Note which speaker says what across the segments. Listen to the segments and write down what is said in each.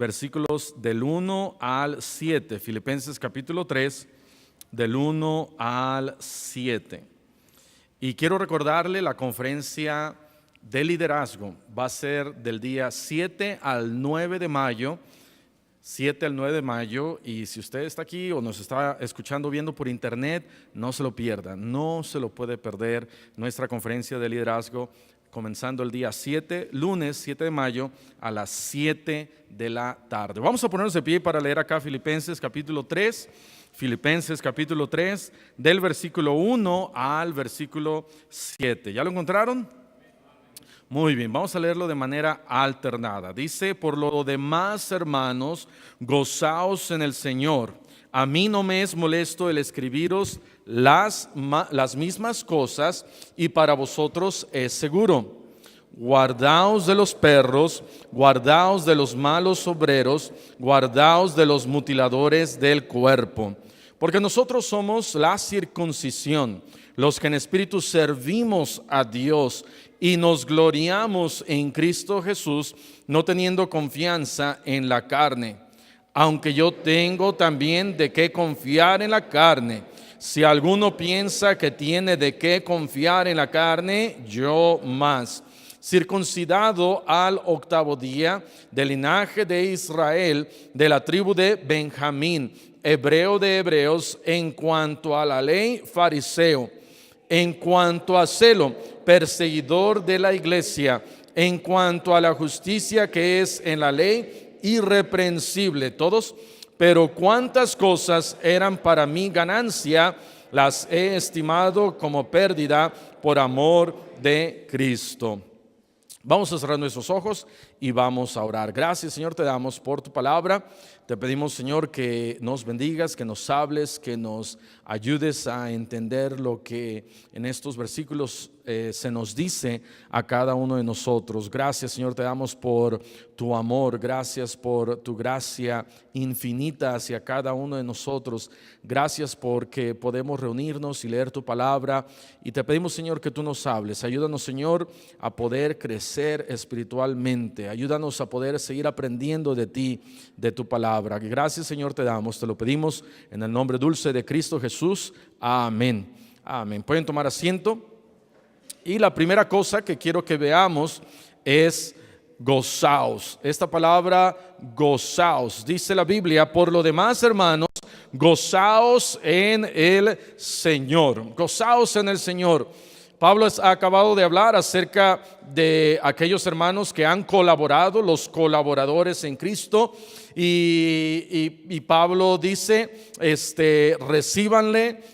Speaker 1: versículos del 1 al 7. Filipenses capítulo 3, del 1 al 7. Y quiero recordarle, la conferencia de liderazgo va a ser del día 7 al 9 de mayo. 7 al 9 de mayo, y si usted está aquí o nos está escuchando, viendo por internet, no se lo pierda, no se lo puede perder nuestra conferencia de liderazgo, comenzando el día 7, lunes 7 de mayo a las 7 de la tarde. Vamos a ponernos de pie para leer acá Filipenses capítulo 3, del versículo 1 al versículo 7. ¿Ya lo encontraron? Muy bien, vamos a leerlo de manera alternada. Dice: por lo demás, hermanos, gozaos en el Señor. A mí no me es molesto el escribiros las mismas cosas, y para vosotros es seguro. Guardaos de los perros, guardaos de los malos obreros, guardaos de los mutiladores del cuerpo. Porque nosotros somos la circuncisión, los que en espíritu servimos a Dios y nos gloriamos en Cristo Jesús, no teniendo confianza en la carne. Aunque yo tengo también de qué confiar en la carne. Si alguno piensa que tiene de qué confiar en la carne, yo más. Circuncidado al 8º día, del linaje de Israel, de la tribu de Benjamín, hebreo de hebreos, en cuanto a la ley, fariseo, en cuanto a celo, perseguidor de la iglesia, en cuanto a la justicia que es en la ley, irreprensible. Todos, pero cuántas cosas eran para mí ganancia, las he estimado como pérdida por amor de Cristo. Vamos a cerrar nuestros ojos y vamos a orar. Gracias, Señor, te damos por tu palabra. Te pedimos, Señor, que nos bendigas, que nos hables, que nos ayudes a entender lo que en estos versículos se nos dice a cada uno de nosotros. Gracias, Señor, te damos por tu amor. Gracias por tu gracia infinita hacia cada uno de nosotros. Gracias porque podemos reunirnos y leer tu palabra. Y te pedimos, Señor, que tú nos hables. Ayúdanos, Señor, a poder crecer espiritualmente. Ayúdanos a poder seguir aprendiendo de ti, de tu palabra. Gracias, Señor, te damos. Te lo pedimos en el nombre dulce de Cristo Jesús. Amén. Amén. Pueden tomar asiento. Y la primera cosa que quiero que veamos es gozaos. Esta palabra gozaos, dice la Biblia: por lo demás, hermanos, gozaos en el Señor. Gozaos en el Señor. Pablo ha acabado de hablar acerca de aquellos hermanos que han colaborado, los colaboradores en Cristo, y Pablo dice, recíbanle,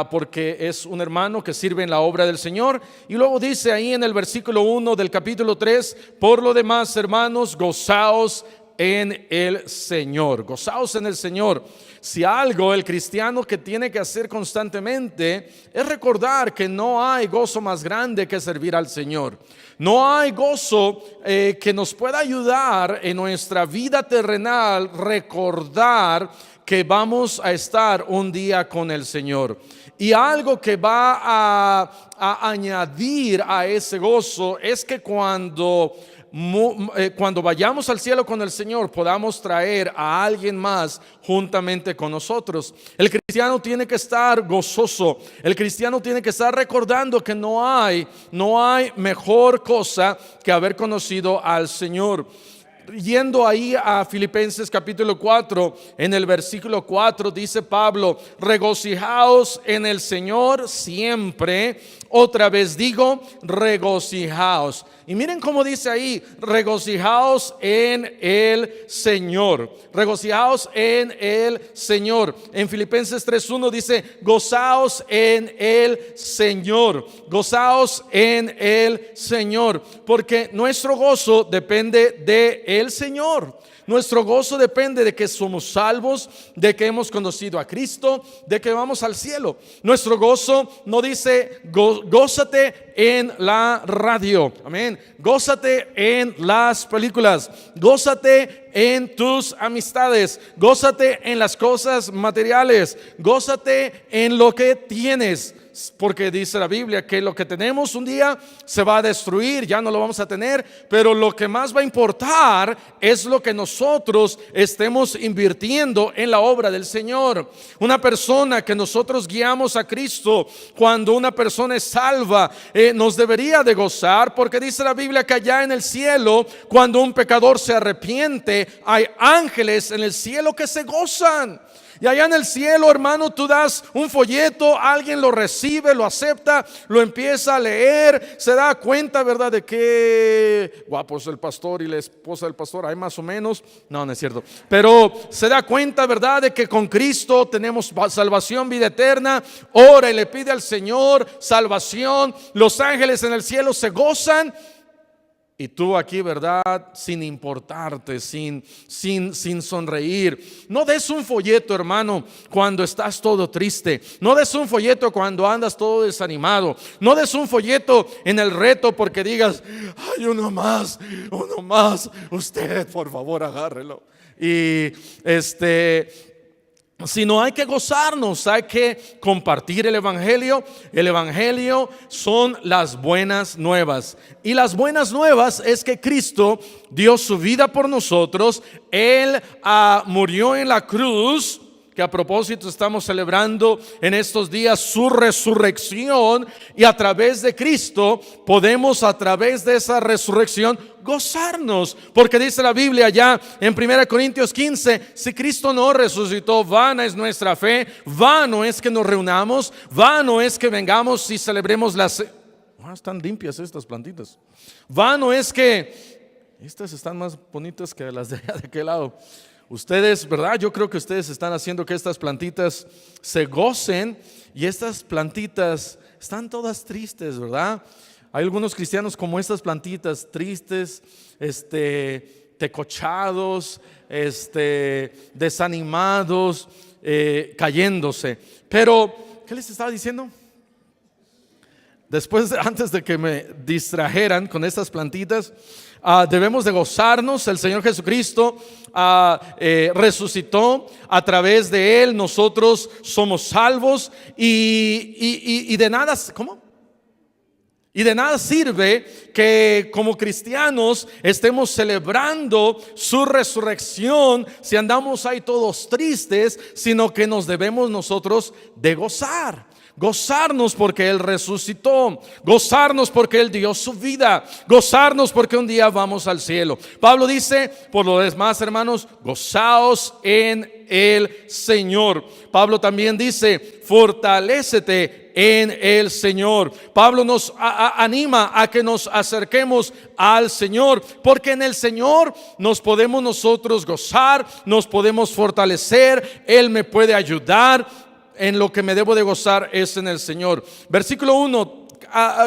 Speaker 1: porque es un hermano que sirve en la obra del Señor. Y luego dice ahí en el versículo 1 del capítulo 3: por lo demás, hermanos, gozaos en el Señor. Gozaos en el Señor. Si algo el cristiano que tiene que hacer constantemente es recordar que no hay gozo más grande que servir al Señor. No hay gozo que nos pueda ayudar en nuestra vida terrenal, recordar que vamos a estar un día con el Señor. Y algo que va a añadir a ese gozo es que cuando vayamos al cielo con el Señor, podamos traer a alguien más juntamente con nosotros. El cristiano tiene que estar gozoso. El cristiano tiene que estar recordando que no hay mejor cosa que haber conocido al Señor. Yendo ahí a Filipenses capítulo 4, en el versículo 4 dice Pablo: regocijaos en el Señor siempre. Otra vez digo, regocijaos. Y miren cómo dice ahí: regocijaos en el Señor. Regocijaos en el Señor. En Filipenses 3:1 dice: gozaos en el Señor. Gozaos en el Señor. Porque nuestro gozo depende de el Señor. Nuestro gozo depende de que somos salvos, de que hemos conocido a Cristo, de que vamos al cielo. Nuestro gozo no dice gózate en la radio, amén. Gózate en las películas, gózate en tus amistades, gózate en las cosas materiales, gózate en lo que tienes. Porque dice la Biblia que lo que tenemos un día se va a destruir, ya no lo vamos a tener, pero lo que más va a importar es lo que nosotros estemos invirtiendo en la obra del Señor. Una persona que nosotros guiamos a Cristo, cuando una persona es salva, nos debería de gozar, porque dice la Biblia que allá en el cielo, cuando un pecador se arrepiente, hay ángeles en el cielo que se gozan. Y allá en el cielo, hermano, tú das un folleto, alguien lo recibe, lo acepta, lo empieza a leer, se da cuenta, ¿verdad?, de que guapo es el pastor y la esposa del pastor, hay más o menos, no es cierto, pero se da cuenta, ¿verdad?, de que con Cristo tenemos salvación, vida eterna, ora y le pide al Señor salvación, los ángeles en el cielo se gozan. Y tú aquí, ¿verdad?, sin importarte, sin sonreír. No des un folleto, hermano, cuando estás todo triste. No des un folleto cuando andas todo desanimado. No des un folleto en el reto porque digas, ay, uno más. Usted, por favor, agárrelo. Y sino hay que gozarnos, hay que compartir el Evangelio. El Evangelio son las buenas nuevas. Y las buenas nuevas es que Cristo dio su vida por nosotros. Él murió en la cruz, que a propósito estamos celebrando en estos días su resurrección. Y a través de Cristo podemos, a través de esa resurrección, gozarnos, porque dice la Biblia ya en 1 Corintios 15, si Cristo no resucitó, vana es nuestra fe, vano es que nos reunamos, vano es que vengamos y celebremos están limpias estas plantitas, vano es que estas están más bonitas que las de aquel lado. Ustedes, ¿verdad? Yo creo que ustedes están haciendo que estas plantitas se gocen, y estas plantitas están todas tristes, ¿verdad? Hay algunos cristianos como estas plantitas tristes, tecochados, desanimados, cayéndose. Pero, ¿qué les estaba diciendo? Antes de que me distrajeran con estas plantitas, debemos de gozarnos. El Señor Jesucristo resucitó, a través de Él nosotros somos salvos, y de nada, ¿cómo? Y de nada sirve que como cristianos estemos celebrando su resurrección si andamos ahí todos tristes, sino que nos debemos nosotros de gozar. Gozarnos porque Él resucitó, gozarnos porque Él dio su vida, gozarnos porque un día vamos al cielo. Pablo dice, por lo demás, hermanos, gozaos en el Señor. Pablo también dice, fortalécete en el Señor. Pablo nos anima a que nos acerquemos al Señor, porque en el Señor nos podemos nosotros gozar, nos podemos fortalecer. Él me puede ayudar. En lo que me debo de gozar es en el Señor. Versículo 1,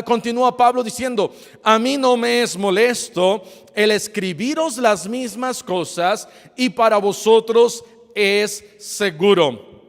Speaker 1: continúa Pablo diciendo, a mí no me es molesto el escribiros las mismas cosas, y para vosotros es seguro.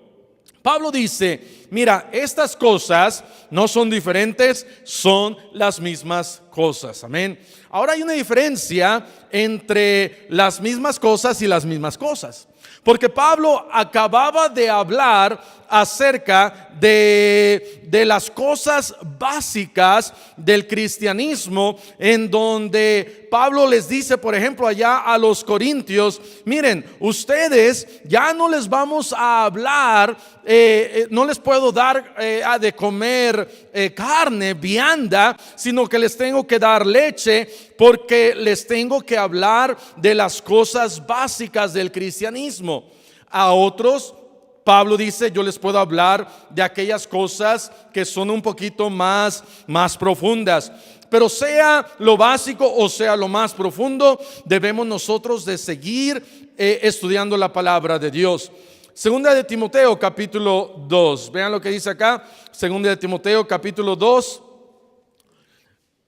Speaker 1: Pablo dice, mira, estas cosas no son diferentes, son las mismas cosas. Amén. Ahora hay una diferencia entre las mismas cosas y las mismas cosas, porque Pablo acababa de hablar acerca de las cosas básicas del cristianismo, en donde Pablo les dice, por ejemplo, allá a los corintios, miren, ustedes ya no les vamos a hablar, no les puedo dar de comer carne vianda, sino que les tengo que dar leche, porque les tengo que hablar de las cosas básicas del cristianismo. A otros, Pablo dice, yo les puedo hablar de aquellas cosas que son un poquito más profundas. Pero sea lo básico o sea lo más profundo, debemos nosotros de seguir estudiando la palabra de Dios. Segunda de Timoteo capítulo 2, vean lo que dice acá. Segunda de Timoteo capítulo 2,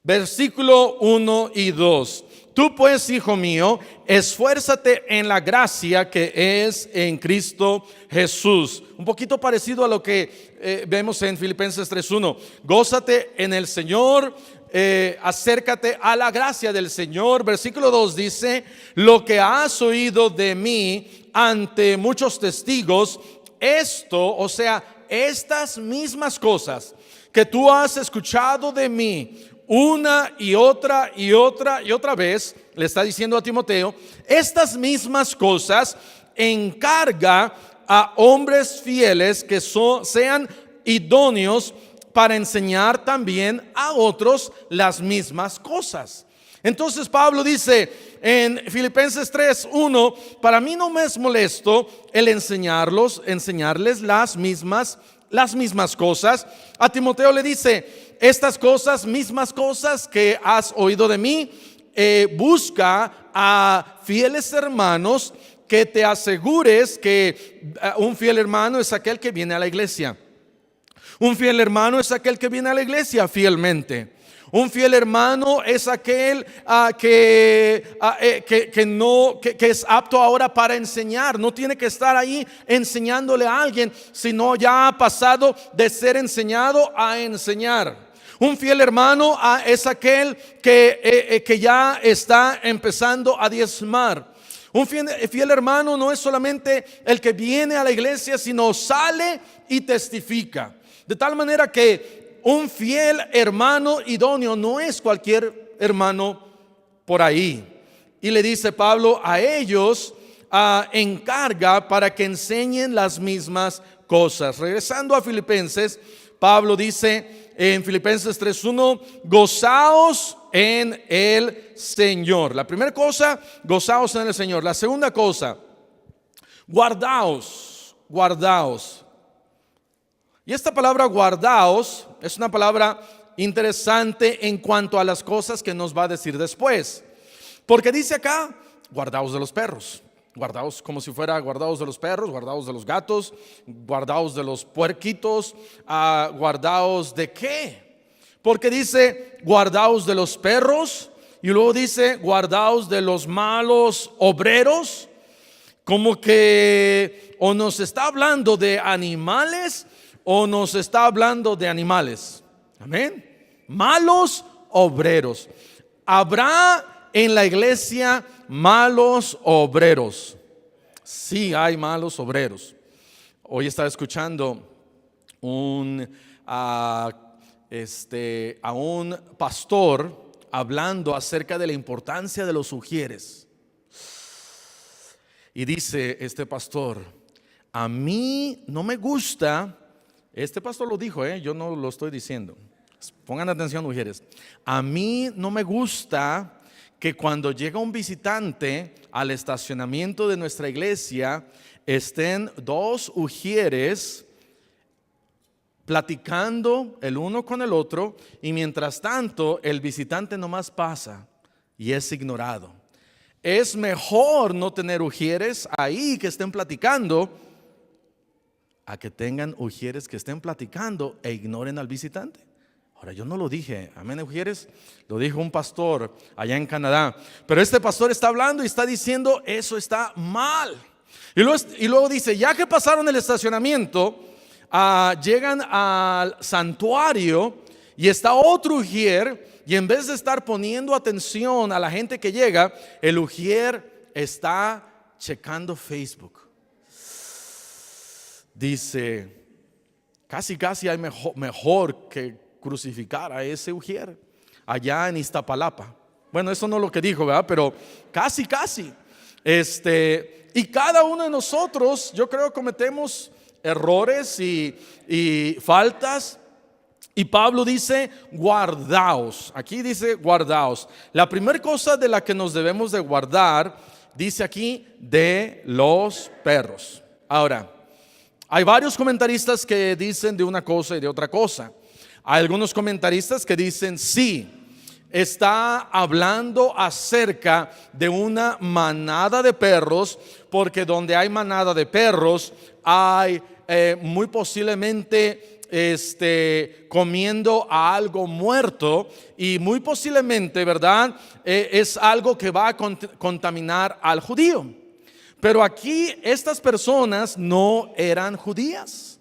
Speaker 1: versículo 1 y 2. Tú pues, hijo mío, esfuérzate en la gracia que es en Cristo Jesús. Un poquito parecido a lo que vemos en Filipenses 3:1. Gózate en el Señor. acércate a la gracia del Señor. Versículo 2 dice: lo que has oído de mí ante muchos testigos, esto, o sea, estas mismas cosas que tú has escuchado de mí una y otra y otra y otra vez, le está diciendo a Timoteo, estas mismas cosas encarga a hombres fieles que sean idóneos para enseñar también a otros las mismas cosas. Entonces Pablo dice en Filipenses 3:1: para mí no me es molesto el enseñarles las mismas cosas. A Timoteo le dice: estas cosas, mismas cosas que has oído de mí, busca a fieles hermanos, que te asegures que un fiel hermano es aquel que viene a la iglesia. Un fiel hermano es aquel que viene a la iglesia fielmente. Un fiel hermano es aquel que es apto ahora para enseñar. No tiene que estar ahí enseñándole a alguien, sino ya ha pasado de ser enseñado a enseñar. Un fiel hermano es aquel que ya está empezando a diezmar. Un fiel hermano no es solamente el que viene a la iglesia, sino sale y testifica. De tal manera que un fiel hermano idóneo no es cualquier hermano por ahí. Y le dice Pablo: a ellos encarga para que enseñen las mismas cosas. Regresando a Filipenses, Pablo dice en Filipenses 3:1: gozaos en el Señor. La primera cosa, gozaos en el Señor. La segunda cosa, guardaos. Y esta palabra guardaos es una palabra interesante en cuanto a las cosas que nos va a decir después. Porque dice acá: guardaos de los perros. Guardaos como si fuera guardaos de los perros, guardaos de los gatos, guardaos de los puerquitos. ¿Guardaos de qué? Porque dice guardaos de los perros y luego dice guardaos de los malos obreros. Como que o nos está hablando de animales o nos está hablando de animales. Amén. Malos obreros. ¿Habrá en la iglesia malos obreros? Sí, hay malos obreros. Hoy estaba escuchando a un pastor hablando acerca de la importancia de los ujieres. Y dice este pastor: a mí no me gusta. Este pastor lo dijo, yo no lo estoy diciendo. Pongan atención, mujeres. A mí no me gusta que cuando llega un visitante al estacionamiento de nuestra iglesia estén dos ujieres platicando el uno con el otro, y mientras tanto el visitante nomás pasa y es ignorado. Es mejor no tener ujieres ahí que estén platicando, a que tengan ujieres que estén platicando e ignoren al visitante. Ahora, yo no lo dije, amén, ujieres, lo dijo un pastor allá en Canadá. Pero este pastor está hablando y está diciendo: eso está mal. Y luego dice: ya que pasaron el estacionamiento, llegan al santuario y está otro ujier, y en vez de estar poniendo atención a la gente que llega, el ujier está checando Facebook. Dice: casi hay mejor que crucificar a ese ujier allá en Iztapalapa. Bueno, eso no es lo que dijo, ¿verdad? Pero casi. Y cada uno de nosotros, yo creo, cometemos errores y faltas. Y Pablo dice: guardaos. Aquí dice guardaos. La primera cosa de la que nos debemos de guardar, dice aquí, de los perros. Ahora, hay varios comentaristas que dicen de una cosa y de otra cosa. Hay algunos comentaristas que dicen: sí, está hablando acerca de una manada de perros, porque donde hay manada de perros hay muy posiblemente comiendo a algo muerto, y muy posiblemente, ¿verdad? Es algo que va a contaminar al judío. Pero aquí estas personas no eran judías.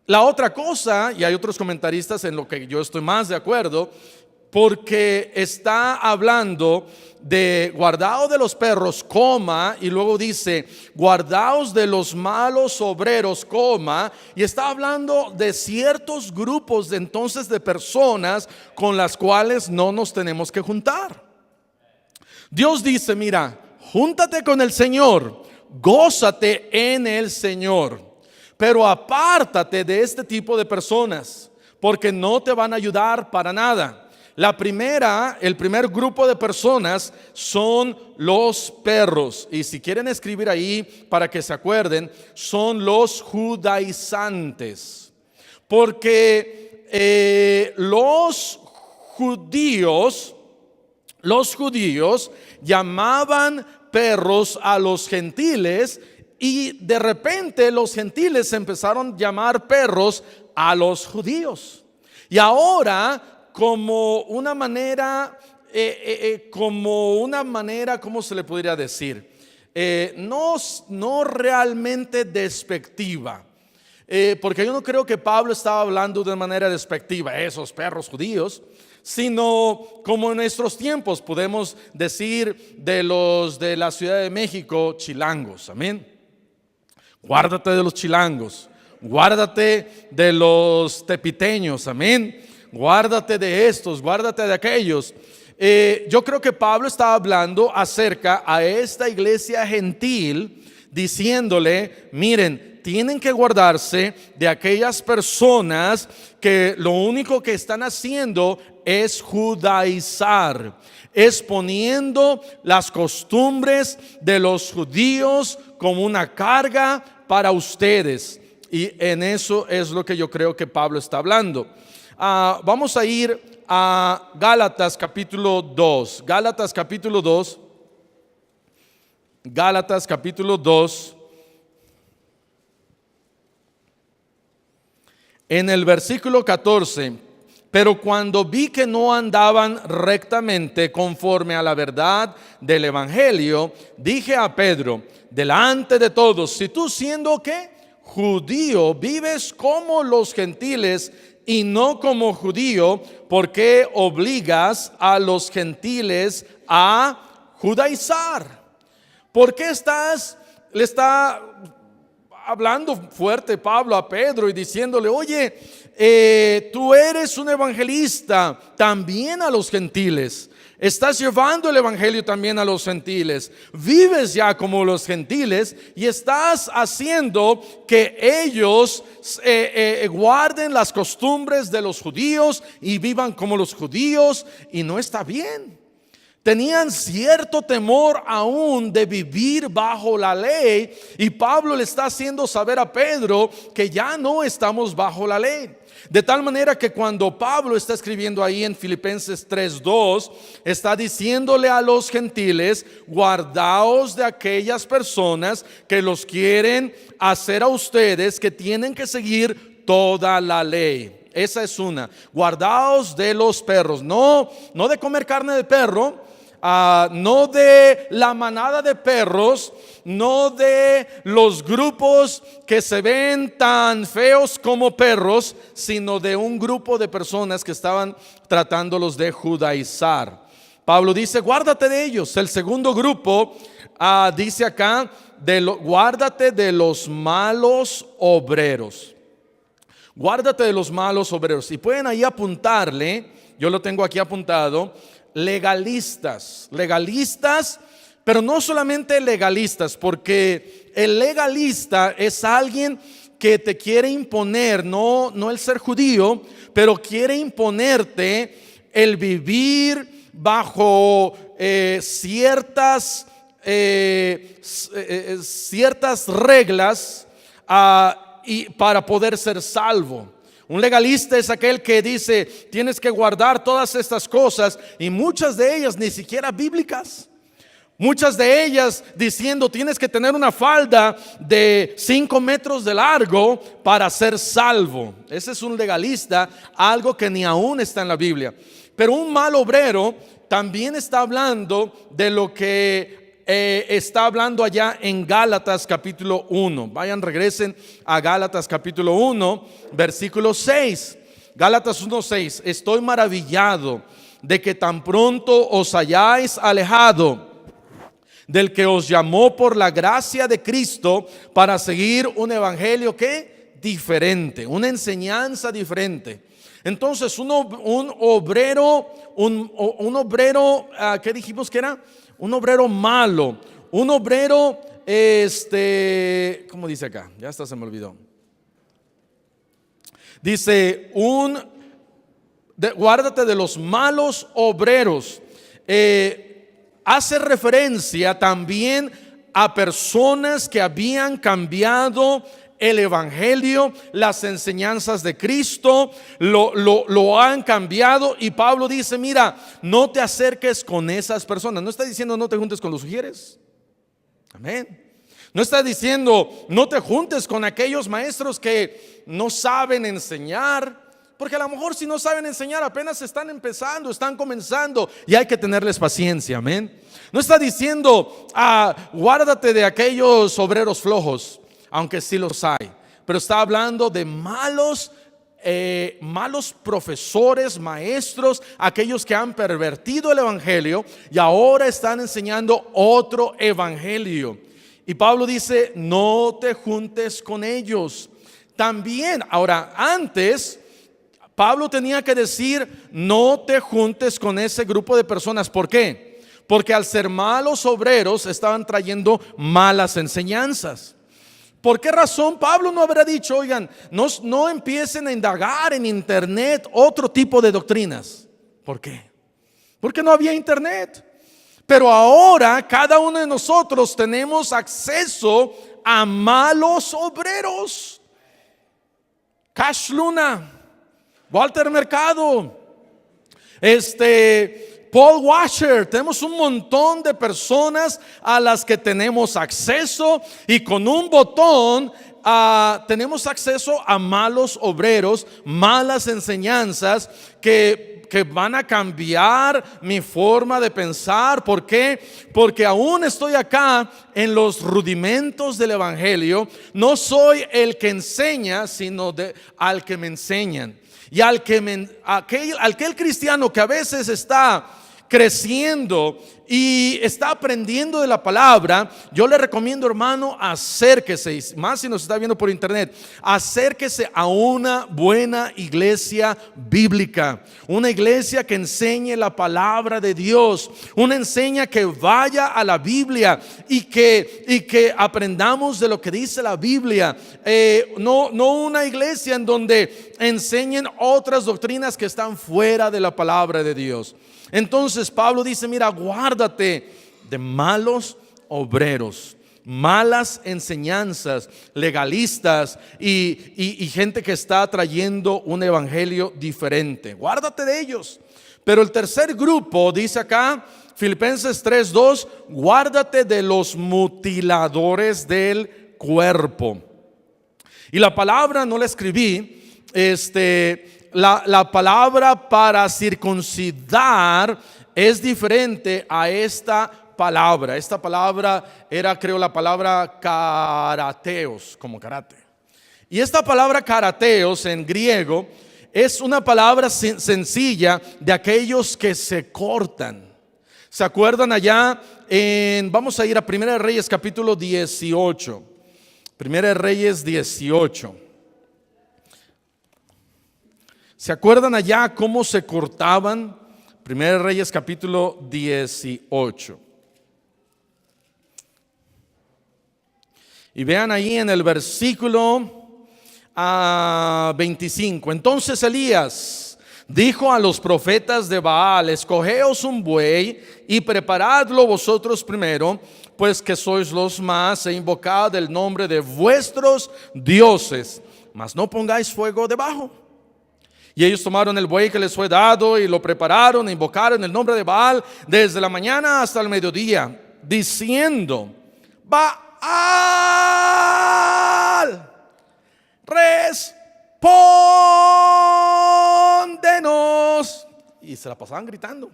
Speaker 1: La otra cosa, y hay otros comentaristas en lo que yo estoy más de acuerdo, porque está hablando de guardaos de los perros, coma, y luego dice guardaos de los malos obreros, coma, y está hablando de ciertos grupos de entonces de personas con las cuales no nos tenemos que juntar. Dios dice, mira, júntate con el Señor, gózate en el Señor, pero apártate de este tipo de personas, porque no te van a ayudar para nada. El primer grupo de personas son los perros, y si quieren escribir ahí para que se acuerden, son los judaizantes, porque los judíos llamaban perros a los gentiles, y de repente los gentiles empezaron a llamar perros a los judíos. Y ahora, como una manera, ¿cómo se le podría decir? No realmente despectiva. Porque yo no creo que Pablo estaba hablando de manera despectiva, esos perros judíos, sino como en nuestros tiempos podemos decir de los de la Ciudad de México, chilangos, amén. Guárdate de los chilangos, guárdate de los tepiteños, amén. Guárdate de estos, guárdate de aquellos. Yo creo que Pablo estaba hablando acerca a esta iglesia gentil, diciéndole, miren, tienen que guardarse de aquellas personas que lo único que están haciendo es judaizar, es poniendo las costumbres de los judíos como una carga para ustedes. Y en eso es lo que yo creo que Pablo está hablando. Vamos a ir a Gálatas capítulo 2. Gálatas capítulo 2. Gálatas capítulo 2. En el versículo 14, pero cuando vi que no andaban rectamente conforme a la verdad del evangelio, dije a Pedro, delante de todos, si tú siendo ¿qué? Judío vives como los gentiles y no como judío, ¿por qué obligas a los gentiles a judaizar? ¿Por qué le está hablando fuerte Pablo a Pedro y diciéndole, oye, tú eres un evangelista también a los gentiles, estás llevando el evangelio también a los gentiles, vives ya como los gentiles y estás haciendo que ellos guarden las costumbres de los judíos y vivan como los judíos, y no está bien. Tenían cierto temor aún de vivir bajo la ley, y Pablo le está haciendo saber a Pedro que ya no estamos bajo la ley. De tal manera que cuando Pablo está escribiendo ahí en Filipenses 3:2, está diciéndole a los gentiles, guardaos de aquellas personas que los quieren hacer a ustedes que tienen que seguir toda la ley. Esa es una. Guardaos de los perros, no de comer carne de perro, no de la manada de perros, no de los grupos que se ven tan feos como perros, sino de un grupo de personas que estaban tratándolos de judaizar. Pablo dice, guárdate de ellos. El segundo grupo dice acá, guárdate de los malos obreros. Guárdate de los malos obreros. Y pueden ahí apuntarle, yo lo tengo aquí apuntado, legalistas, pero no solamente legalistas, porque el legalista es alguien que te quiere imponer, no el ser judío, pero quiere imponerte el vivir bajo ciertas reglas y para poder ser salvo. Un legalista es aquel que dice, tienes que guardar todas estas cosas, y muchas de ellas ni siquiera bíblicas. Muchas de ellas diciendo, tienes que tener una falda de 5 metros de largo para ser salvo. Ese es un legalista, algo que ni aún está en la Biblia. Pero un mal obrero también está hablando de lo que está hablando allá en Gálatas capítulo 1. Regresen a Gálatas capítulo 1, versículo 6. Gálatas 1:6. Estoy maravillado de que tan pronto os hayáis alejado del que os llamó por la gracia de Cristo para seguir un evangelio que diferente, una enseñanza diferente. Entonces un obrero, ¿qué dijimos que era? Un obrero malo, un obrero, ¿cómo dice acá? Ya hasta se me olvidó. Dice, guárdate de los malos obreros. Hace referencia también a personas que habían cambiado el evangelio, las enseñanzas de Cristo, lo han cambiado. Y Pablo dice, mira, no te acerques con esas personas. No está diciendo no te juntes con los ujieres. Amén. No está diciendo no te juntes con aquellos maestros que no saben enseñar, porque a lo mejor si no saben enseñar apenas están empezando, están comenzando, y hay que tenerles paciencia. Amén. No está diciendo guárdate de aquellos obreros flojos, aunque sí los hay, pero está hablando de malos profesores, maestros, aquellos que han pervertido el evangelio y ahora están enseñando otro evangelio. Y Pablo dice, no te juntes con ellos. También, ahora, antes Pablo tenía que decir, no te juntes con ese grupo de personas. ¿Por qué? Porque al ser malos obreros estaban trayendo malas enseñanzas. ¿Por qué razón Pablo no habrá dicho, oigan, no empiecen a indagar en internet otro tipo de doctrinas? ¿Por qué? Porque no había internet. Pero ahora cada uno de nosotros tenemos acceso a malos obreros. Cash Luna, Walter Mercado, Paul Washer. Tenemos un montón de personas a las que tenemos acceso, y con un botón tenemos acceso a malos obreros, malas enseñanzas que van a cambiar mi forma de pensar. ¿Por qué? Porque aún estoy acá en los rudimentos del evangelio. No soy el que enseña, sino al que me enseñan. Y aquel cristiano que a veces está creciendo y está aprendiendo de la palabra, yo le recomiendo, hermano, acérquese, más si nos está viendo por internet, acérquese a una buena iglesia bíblica, una iglesia que enseñe la palabra de Dios, una enseña que vaya a la Biblia y que aprendamos de lo que dice la Biblia. No una iglesia en donde enseñen otras doctrinas que están fuera de la palabra de Dios. Entonces Pablo dice, mira, guárdate de malos obreros, malas enseñanzas, legalistas y gente que está trayendo un evangelio diferente. Guárdate de ellos. Pero el tercer grupo dice acá, Filipenses 3:2, guárdate de los mutiladores del cuerpo. Y la palabra no la escribí, la palabra para circuncidar es diferente a esta palabra. Esta palabra era, creo, la palabra karateos, como karate. Y esta palabra karateos en griego es una palabra sencilla de aquellos que se cortan. ¿Se acuerdan allá vamos a ir a 1 Reyes capítulo 18? 1 Reyes 18. ¿Se acuerdan allá cómo se cortaban? 1 Reyes capítulo 18. Y vean ahí en el versículo 25. Entonces Elías dijo a los profetas de Baal, escogeos un buey y preparadlo vosotros primero, pues que sois los más, e invocad el nombre de vuestros dioses, mas no pongáis fuego debajo. Y ellos tomaron el buey que les fue dado y lo prepararon e invocaron el nombre de Baal desde la mañana hasta el mediodía, diciendo, Baal, respóndenos. Y se la pasaban gritando.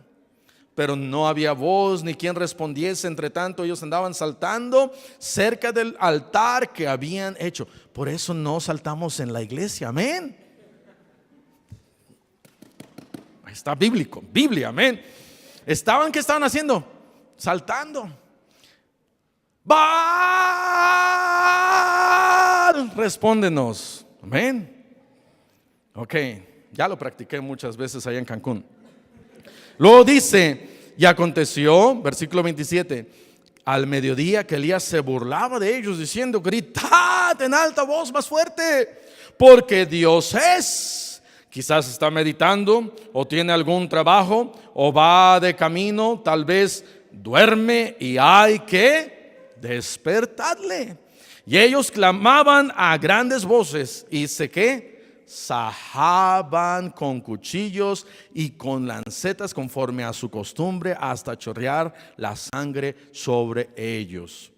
Speaker 1: pero no había voz ni quien respondiese. Entre tanto, ellos andaban saltando cerca del altar que habían hecho. Por eso no saltamos en la iglesia, amén. Ahí está bíblico, Biblia, amén. ¿Qué estaban haciendo? Saltando. Baal, respóndenos, amén. Ok, ya lo practiqué muchas veces allá en Cancún. Luego dice, y aconteció, versículo 27, al mediodía que Elías se burlaba de ellos diciendo, gritad en alta voz más fuerte, porque Dios es. Quizás está meditando o tiene algún trabajo o va de camino, tal vez duerme y hay que despertarle. Y ellos clamaban a grandes voces y sajaban con cuchillos y con lancetas conforme a su costumbre hasta chorrear la sangre sobre ellos.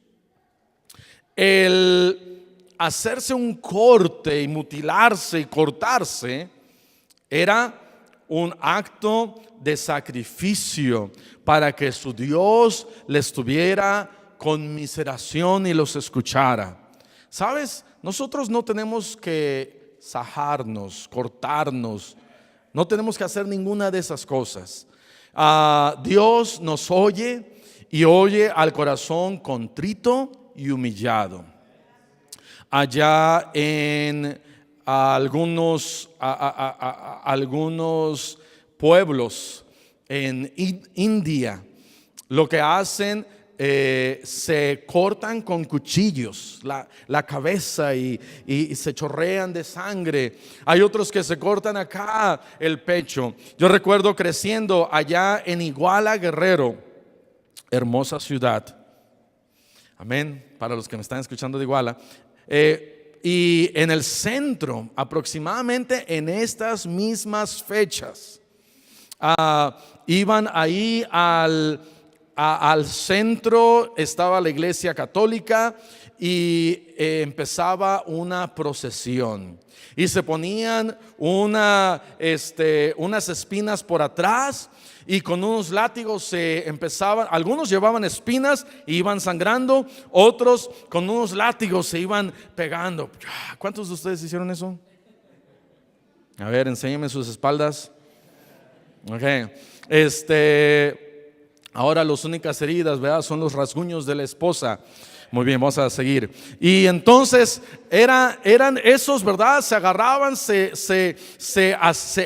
Speaker 1: El hacerse un corte y mutilarse y cortarse era un acto de sacrificio para que su Dios les tuviera conmiseración y los escuchara. ¿Sabes? Nosotros no tenemos que sajarnos, cortarnos, no tenemos que hacer ninguna de esas cosas. Dios nos oye y oye al corazón contrito y humillado. Allá en algunos pueblos en India, lo que hacen, se cortan con cuchillos la cabeza y se chorrean de sangre. Hay otros que se cortan acá el pecho. Yo recuerdo creciendo allá en Iguala, Guerrero, hermosa ciudad, amén, para los que me están escuchando de Iguala. Y en el centro, aproximadamente en estas mismas fechas, iban ahí al centro, estaba la iglesia católica y empezaba una procesión. Y se ponían unas espinas por atrás y con unos látigos se empezaban. Algunos llevaban espinas y iban sangrando, otros con unos látigos se iban pegando. ¿Cuántos de ustedes hicieron eso? A ver, enséñenme sus espaldas. Ok. Ahora las únicas heridas, ¿verdad?, son los rasguños de la esposa. Muy bien, vamos a seguir. Y entonces eran esos, ¿verdad? Se agarraban, se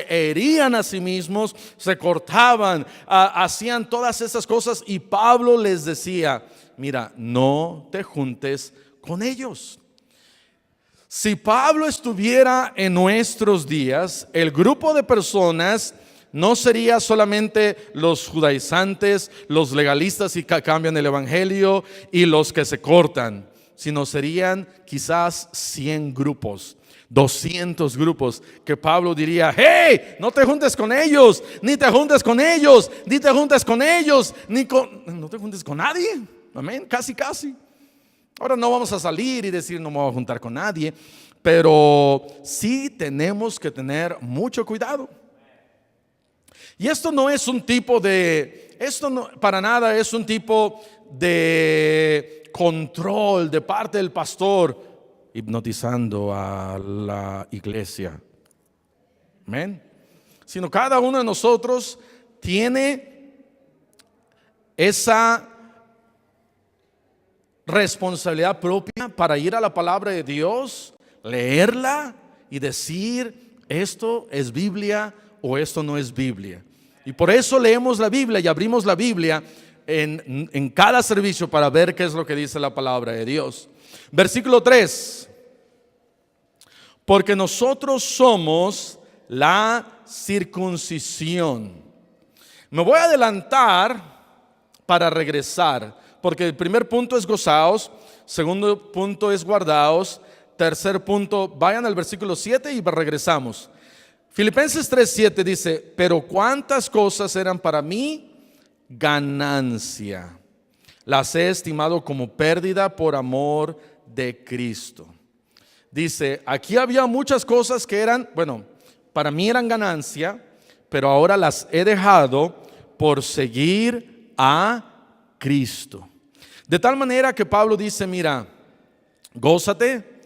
Speaker 1: herían a sí mismos, se cortaban, hacían todas esas cosas. Y Pablo les decía, mira, no te juntes con ellos. Si Pablo estuviera en nuestros días, el grupo de personas no sería solamente los judaizantes, los legalistas y que cambian el evangelio y los que se cortan, sino serían quizás 100 grupos, 200 grupos que Pablo diría, hey, no te juntes con ellos, ni te juntes con ellos, ni te juntes con ellos, no te juntes con nadie. Amén, casi. Ahora no vamos a salir y decir no me voy a juntar con nadie, pero sí tenemos que tener mucho cuidado. Y esto no es un tipo de, esto no, para nada es un tipo de control de parte del pastor hipnotizando a la iglesia. Amén. Sino cada uno de nosotros tiene esa responsabilidad propia para ir a la palabra de Dios, leerla y decir esto es Biblia o esto no es Biblia. Y por eso leemos la Biblia y abrimos la Biblia en cada servicio para ver qué es lo que dice la palabra de Dios. Versículo 3. Porque nosotros somos la circuncisión. Me voy a adelantar para regresar, porque el primer punto es gozaos, segundo punto es guardaos, tercer punto, vayan al versículo 7 y regresamos. Filipenses 3:7 dice, pero cuántas cosas eran para mí ganancia, las he estimado como pérdida por amor de Cristo. Dice, aquí había muchas cosas que eran, bueno, para mí eran ganancia, pero ahora las he dejado por seguir a Cristo. De tal manera que Pablo dice, mira, gózate,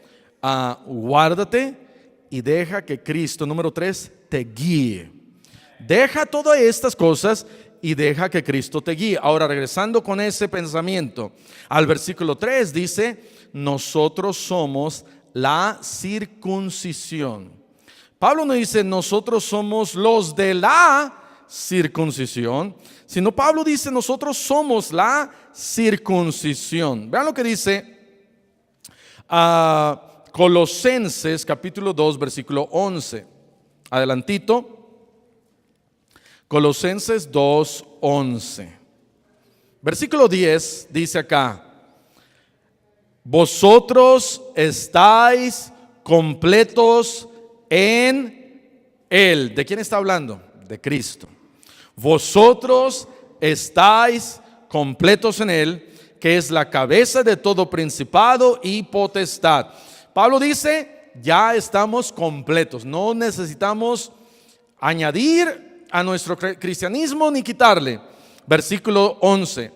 Speaker 1: guárdate y deja que Cristo, número 3, te guíe. Deja todas estas cosas y deja que Cristo te guíe. Ahora, regresando con ese pensamiento, al versículo 3 dice, nosotros somos la circuncisión. Pablo no dice, nosotros somos los de la circuncisión, sino Pablo dice, nosotros somos la circuncisión. Vean lo que dice Colosenses capítulo 2 versículo 11. Adelantito. Colosenses 2, 11. Versículo 10 dice acá, vosotros estáis completos en Él. ¿De quién está hablando? De Cristo. Vosotros estáis completos en Él, que es la cabeza de todo principado y potestad. Pablo dice, ya estamos completos, no necesitamos añadir a nuestro cristianismo ni quitarle. Versículo 11,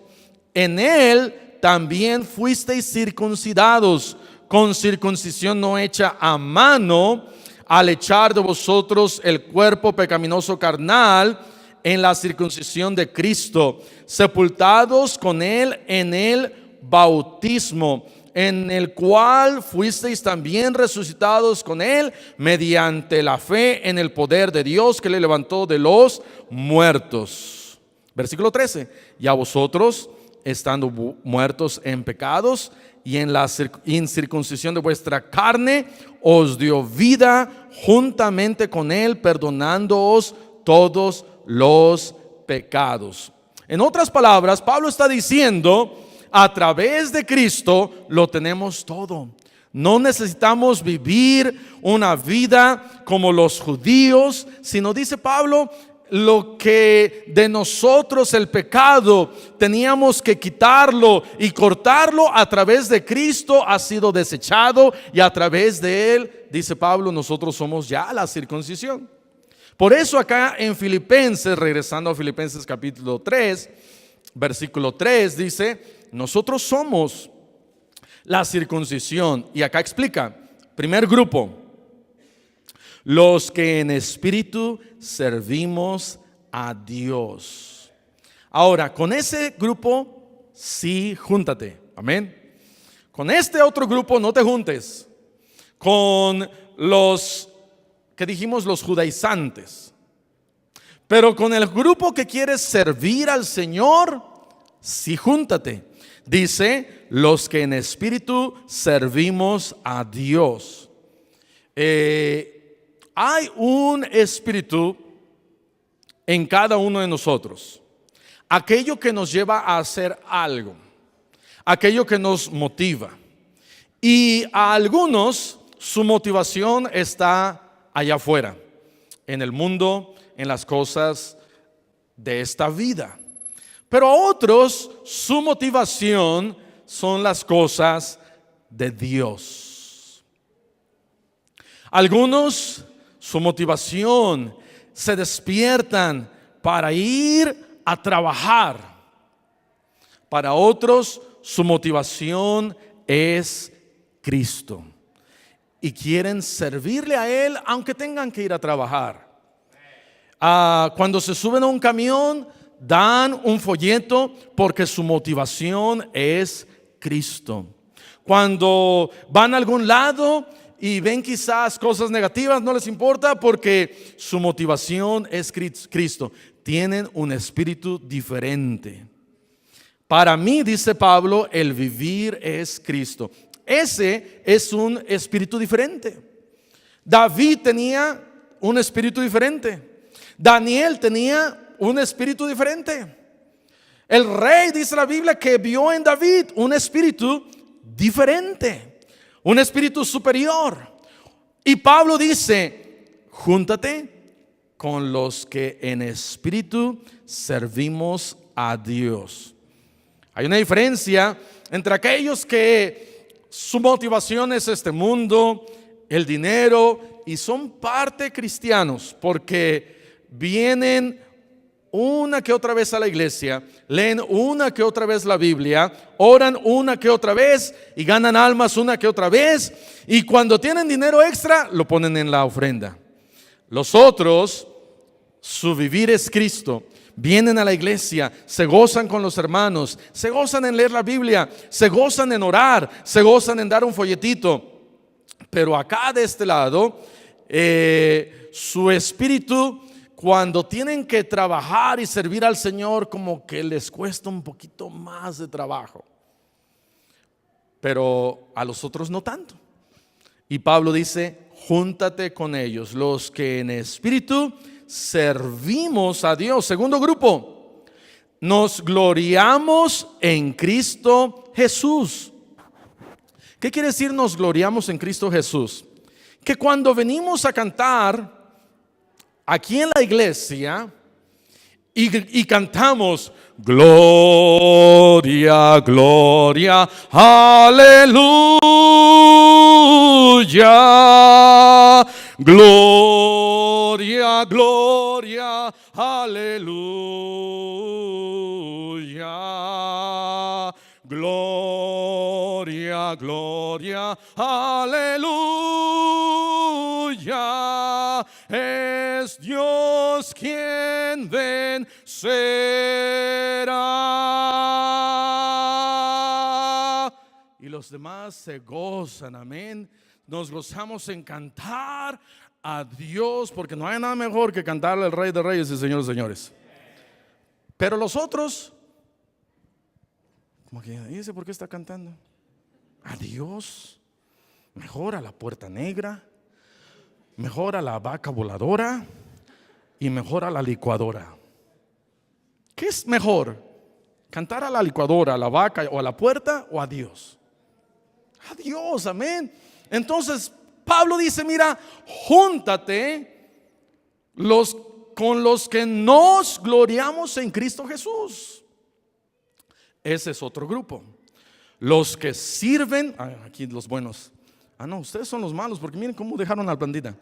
Speaker 1: en Él también fuisteis circuncidados con circuncisión no hecha a mano, al echar de vosotros el cuerpo pecaminoso carnal en la circuncisión de Cristo, sepultados con Él en el bautismo, en el cual fuisteis también resucitados con Él mediante la fe en el poder de Dios que le levantó de los muertos. Versículo 13, y a vosotros, estando muertos en pecados y en la incircuncisión de vuestra carne, os dio vida juntamente con Él, perdonándoos todos los pecados. En otras palabras, Pablo está diciendo, a través de Cristo lo tenemos todo. No necesitamos vivir una vida como los judíos, sino, dice Pablo, lo que de nosotros el pecado teníamos que quitarlo y cortarlo, a través de Cristo ha sido desechado, y a través de Él, dice Pablo, nosotros somos ya la circuncisión. Por eso acá en Filipenses, regresando a Filipenses capítulo 3, versículo 3 dice, nosotros somos la circuncisión. Y acá explica, primer grupo, los que en espíritu servimos a Dios. Ahora, con ese grupo sí júntate, amén. Con este otro grupo no te juntes. Con los que dijimos, los judaizantes. Pero con el grupo que quiere servir al Señor, sí júntate. Dice, los que en espíritu servimos a Dios. Hay un espíritu en cada uno de nosotros. Aquello que nos lleva a hacer algo. Aquello que nos motiva. Y a algunos su motivación está allá afuera, en el mundo, en las cosas de esta vida. Pero a otros su motivación son las cosas de Dios. Algunos su motivación se despiertan para ir a trabajar. Para otros su motivación es Cristo y quieren servirle a Él aunque tengan que ir a trabajar. Cuando se suben a un camión, dan un folleto porque su motivación es Cristo. Cuando van a algún lado y ven quizás cosas negativas, no les importa porque su motivación es Cristo. Tienen un espíritu diferente. Para mí, dice Pablo, el vivir es Cristo. Ese es un espíritu diferente. David tenía un espíritu diferente. Daniel tenía un espíritu diferente. El rey, dice la Biblia, que vio en David un espíritu diferente, un espíritu superior. Y Pablo dice, júntate con los que en espíritu servimos a Dios. Hay una diferencia entre aquellos que su motivación es este mundo, el dinero, y son parte cristianos porque vienen una que otra vez a la iglesia, leen una que otra vez la Biblia, oran una que otra vez y ganan almas una que otra vez, y cuando tienen dinero extra lo ponen en la ofrenda. Los otros, su vivir es Cristo. Vienen a la iglesia, se gozan con los hermanos, se gozan en leer la Biblia, se gozan en orar, se gozan en dar un folletito. Pero acá de este lado, su espíritu, cuando tienen que trabajar y servir al Señor, como que les cuesta un poquito más de trabajo. Pero a los otros no tanto. Y Pablo dice, júntate con ellos, los que en espíritu servimos a Dios. Segundo grupo, nos gloriamos en Cristo Jesús. ¿Qué quiere decir nos gloriamos en Cristo Jesús? Que cuando venimos a cantar aquí en la iglesia y cantamos gloria, gloria, aleluya, gloria, gloria, aleluya, gloria, gloria, aleluya, es Dios quien vencerá. Y los demás se gozan, amén. Nos gozamos en cantar a Dios, porque no hay nada mejor que cantarle al Rey de Reyes y Señor de Señores. Pero los otros, como que dice, ¿por qué está cantando? A Dios, mejor a la puerta negra, mejor a la vaca voladora y mejor a la licuadora. ¿Qué es mejor? ¿Cantar a la licuadora, a la vaca o a la puerta, o a Dios? A Dios, amén. Entonces Pablo dice, mira, júntate con los que nos gloriamos en Cristo Jesús. Ese es otro grupo. Los que sirven, aquí los buenos. No, ustedes son los malos, porque miren cómo dejaron al bandida.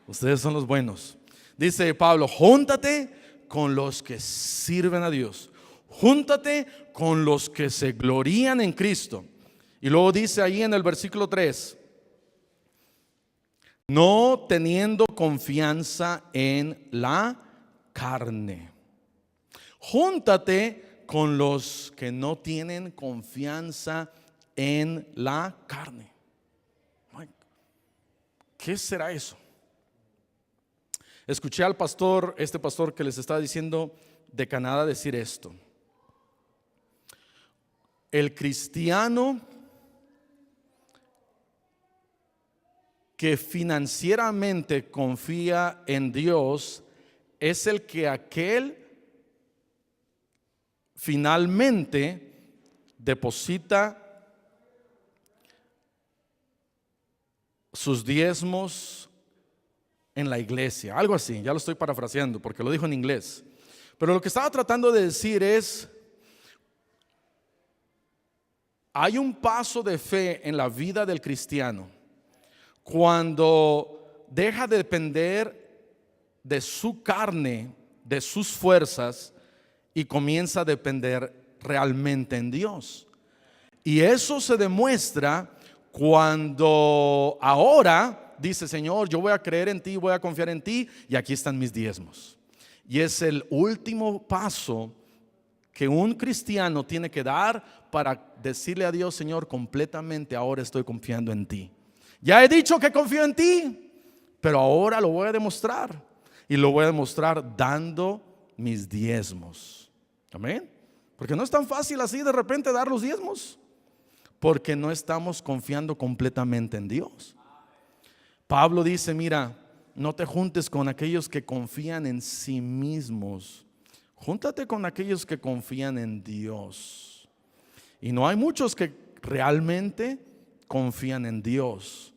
Speaker 1: Ustedes son los buenos. Dice Pablo, júntate con los que sirven a Dios. Júntate con los que se glorían en Cristo. Y luego dice ahí en el versículo 3, no teniendo confianza en la carne. Júntate con los que no tienen confianza en la carne. ¿Qué será eso? Escuché al pastor, este pastor que les está diciendo de Canadá, decir esto: el cristiano que financieramente confía en Dios es el que aquel finalmente deposita sus diezmos en la iglesia, algo así. Ya lo estoy parafraseando porque lo dijo en inglés, pero lo que estaba tratando de decir es: hay un paso de fe en la vida del cristiano cuando deja de depender de su carne, de sus fuerzas, y comienza a depender realmente en Dios. Y eso se demuestra cuando ahora dice: Señor, yo voy a creer en ti, voy a confiar en ti, y aquí están mis diezmos. Y es el último paso que un cristiano tiene que dar para decirle a Dios: Señor, completamente ahora estoy confiando en ti. Ya he dicho que confío en ti, pero ahora lo voy a demostrar. Y lo voy a demostrar dando mis diezmos. Amén. Porque no es tan fácil así de repente dar los diezmos, porque no estamos confiando completamente en Dios. Pablo dice: mira, no te juntes con aquellos que confían en sí mismos. Júntate con aquellos que confían en Dios. Y no hay muchos que realmente confían en Dios.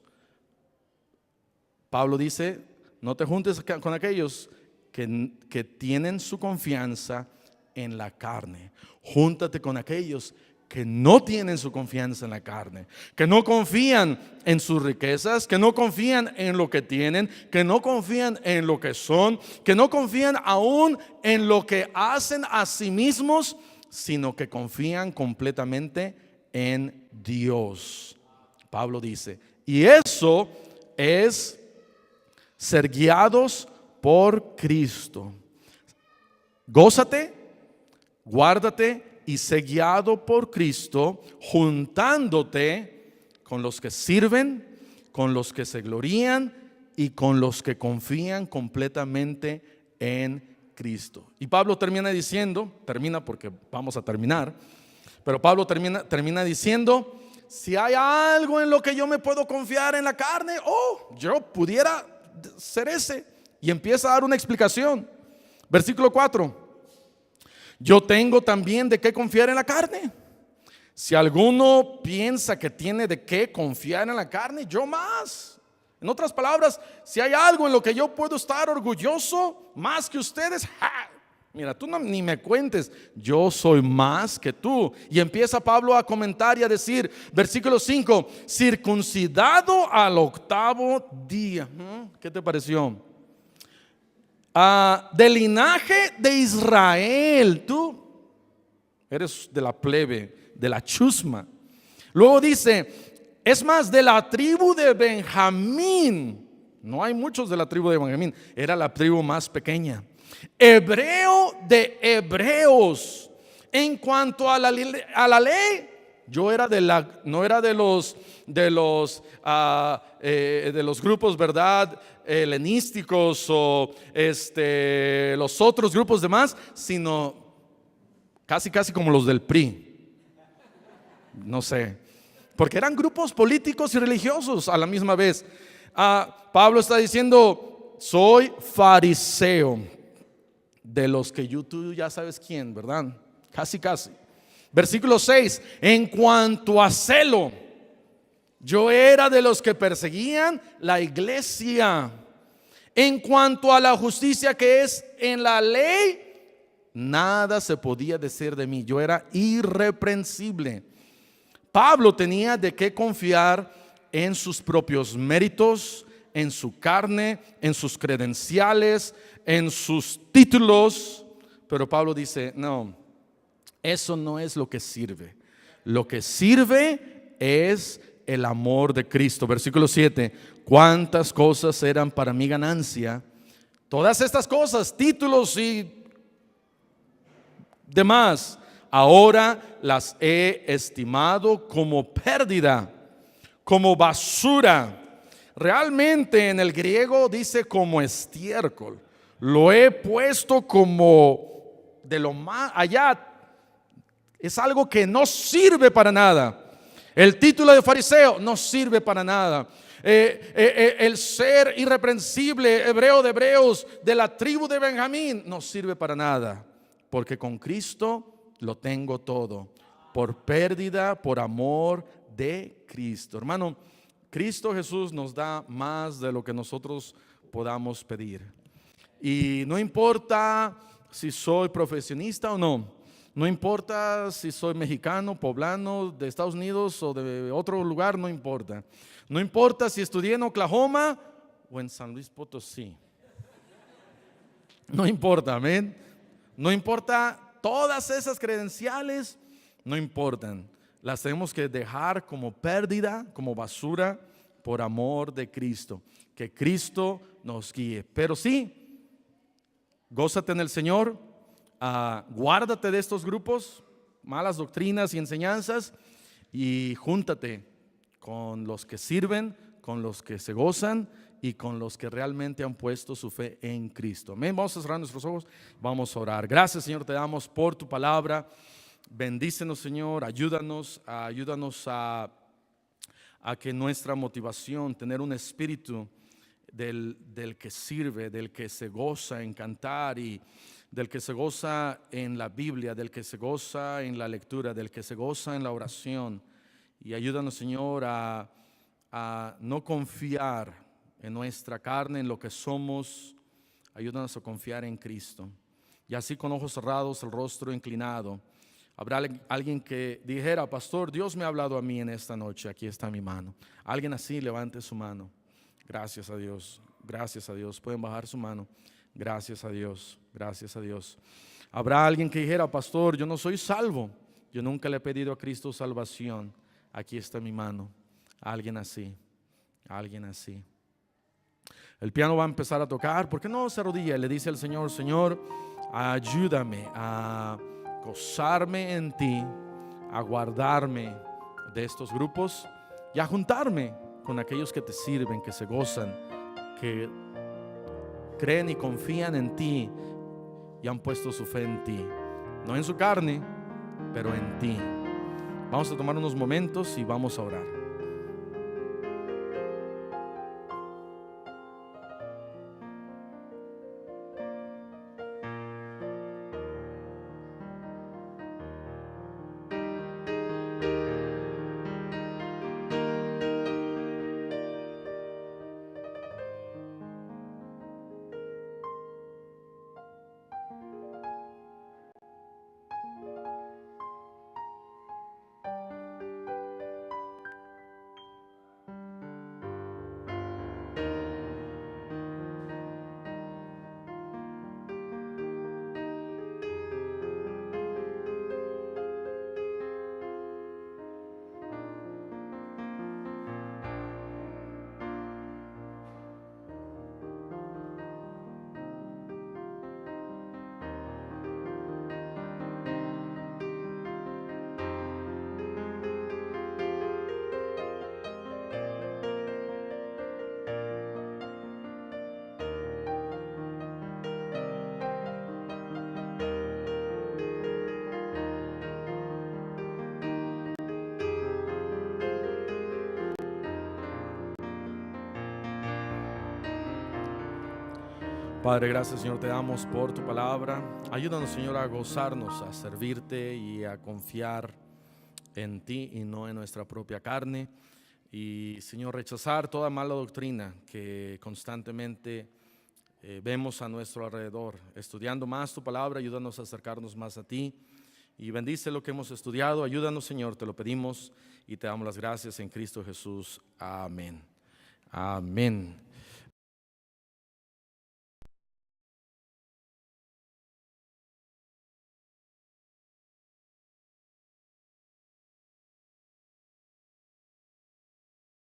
Speaker 1: Pablo dice: no te juntes con aquellos que tienen su confianza en la carne. Júntate con aquellos que no tienen su confianza en la carne, que no confían en sus riquezas, que no confían en lo que tienen, que no confían en lo que son, que no confían aún en lo que hacen a sí mismos, sino que confían completamente en Dios. Pablo dice, y eso es ser guiados por Cristo. Gózate, guárdate y sé guiado por Cristo, juntándote con los que sirven, con los que se glorían y con los que confían completamente en Cristo. Y Pablo termina porque vamos a terminar, pero Pablo termina diciendo, si hay algo en lo que yo me puedo confiar en la carne, yo pudiera ser ese. Y empieza a dar una explicación. Versículo 4. Yo tengo también de qué confiar en la carne. Si alguno piensa que tiene de qué confiar en la carne, yo más. En otras palabras, si hay algo en lo que yo puedo estar orgulloso más que ustedes, mira, tú ni me cuentes, yo soy más que tú. Y empieza Pablo a comentar y a decir, versículo 5, circuncidado al 8º día. ¿Qué te pareció? Del linaje de Israel. Tú eres de la plebe, de la chusma. Luego dice, es más, de la tribu de Benjamín. No hay muchos de la tribu de Benjamín, era la tribu más pequeña. Hebreo de hebreos. En cuanto a la ley, yo era no era de los grupos, ¿verdad?, helenísticos o los otros grupos demás, sino casi como los del PRI. No sé, porque eran grupos políticos y religiosos a la misma vez. Pablo está diciendo, soy fariseo, de los que tú ya sabes quién, ¿verdad? Casi. Versículo 6, en cuanto a celo, yo era de los que perseguían la iglesia. En cuanto a la justicia que es en la ley, nada se podía decir de mí. Yo era irreprensible. Pablo tenía de qué confiar en sus propios méritos, en su carne, en sus credenciales, en sus títulos. Pero Pablo dice, no, eso no es lo que sirve. Lo que sirve es el amor de Cristo. Versículo 7, cuántas cosas eran para mi ganancia. Todas estas cosas, títulos y demás, ahora las he estimado como pérdida, como basura. Realmente en el griego dice como estiércol. Lo he puesto como de lo más allá. Es algo que no sirve para nada. El título de fariseo no sirve para nada. El ser irreprensible, hebreo de hebreos, de la tribu de Benjamín, no sirve para nada. Porque con Cristo lo tengo todo. Por pérdida, por amor de Cristo. Hermano, Cristo Jesús nos da más de lo que nosotros podamos pedir. Y no importa si soy profesionista o no. No importa si soy mexicano, poblano, de Estados Unidos o de otro lugar, no importa. No importa si estudié en Oklahoma o en San Luis Potosí. No importa, amén. No importa, todas esas credenciales no importan. Las tenemos que dejar como pérdida, como basura, por amor de Cristo. Que Cristo nos guíe. Pero sí, gózate en el Señor. Guárdate de estos grupos, malas doctrinas y enseñanzas, y júntate con los que sirven, con los que se gozan y con los que realmente han puesto su fe en Cristo. Amén. Vamos a cerrar nuestros ojos, vamos a orar. Gracias, Señor, te damos por tu palabra. Bendícenos, Señor, ayúdanos a que nuestra motivación, tener un espíritu del que sirve, del que se goza en cantar y del que se goza en la Biblia, del que se goza en la lectura, del que se goza en la oración. Y ayúdanos, Señor, a no confiar en nuestra carne, en lo que somos. Ayúdanos a confiar en Cristo. Y así con ojos cerrados, el rostro inclinado, Habrá alguien que dijera, pastor, Dios me ha hablado a mí en esta noche, aquí está mi mano. Alguien así, levante su mano. Gracias a Dios, gracias a Dios. Pueden bajar su mano. Gracias a Dios, gracias a Dios. Habrá alguien que dijera, pastor, yo no soy salvo. Yo nunca le he pedido a Cristo salvación. Aquí está mi mano. Alguien así, alguien así. El piano va a empezar a tocar. ¿Por qué no se arrodilla y le dice al Señor, Señor, ayúdame a gozarme en ti, a guardarme de estos grupos y a juntarme con aquellos que te sirven, que se gozan, que creen y confían en ti y han puesto su fe en ti, no en su carne, pero en ti. Vamos a tomar unos momentos y vamos a orar. Padre, gracias, Señor, te damos por tu palabra. Ayúdanos, Señor, a gozarnos, a servirte y a confiar en ti y no en nuestra propia carne. Y, Señor, rechazar toda mala doctrina que constantemente vemos a nuestro alrededor. Estudiando más tu palabra, ayúdanos a acercarnos más a ti. Y bendice lo que hemos estudiado. Ayúdanos, Señor, te lo pedimos y te damos las gracias en Cristo Jesús. Amén. Amén.